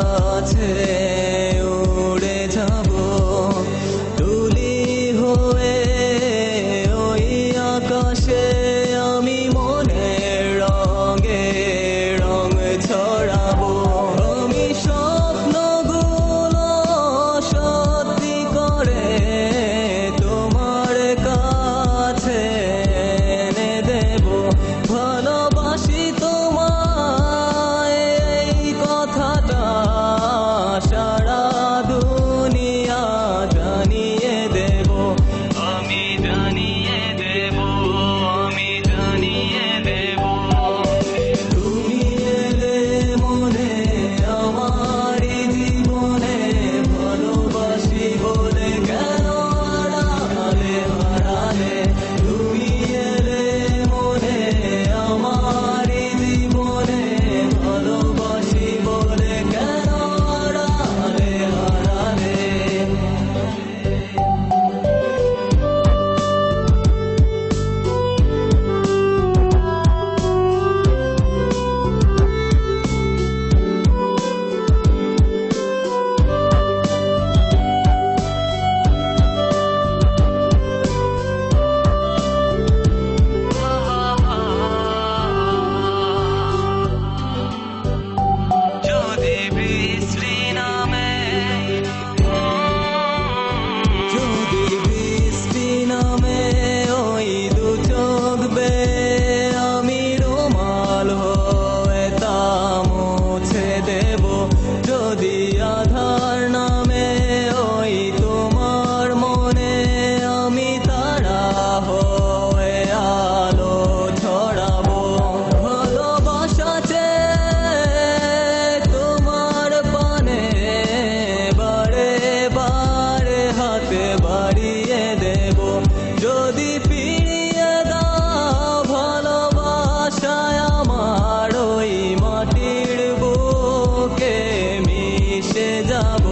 কাছে উড়ে যাব তুলি হয়ে ওই আকাশে আমি মনের রঙে রং ছড়াবো আমি স্বপ্নগুলো সত্যি করে তোমার কাছে এনে দেব ভালোবাসি তোমায় এই কথাটা সারা দুনিয়া জানিয়ে দেব আমি জানিয়ে দেব আমি জানিয়ে দেব তুমি এলে মনে আমার জীবনে ভালোবাসি বলে কেন হারালে হারালে তুমি এলে মনে আমার জীবনে ভালোবাসি বলে কেন হারালে হারালে যদি বৃষ্টি নামে যদি বৃষ্টি নামে ওই দু চোখ বেয়ে আমি রুমাল হয়ে তা মুছে দেব যদি আধার নামে ওই তোমার মনে আমি তারা হয়ে আলো ছড়াবো ভালোবাসা তোমার পানে বারে বারে হাতে বাড়িয়ে দেব যদি ফিরিয়ে দাও ভালোবাসায় আমার ওই মাটির বুকে মিশে যাব।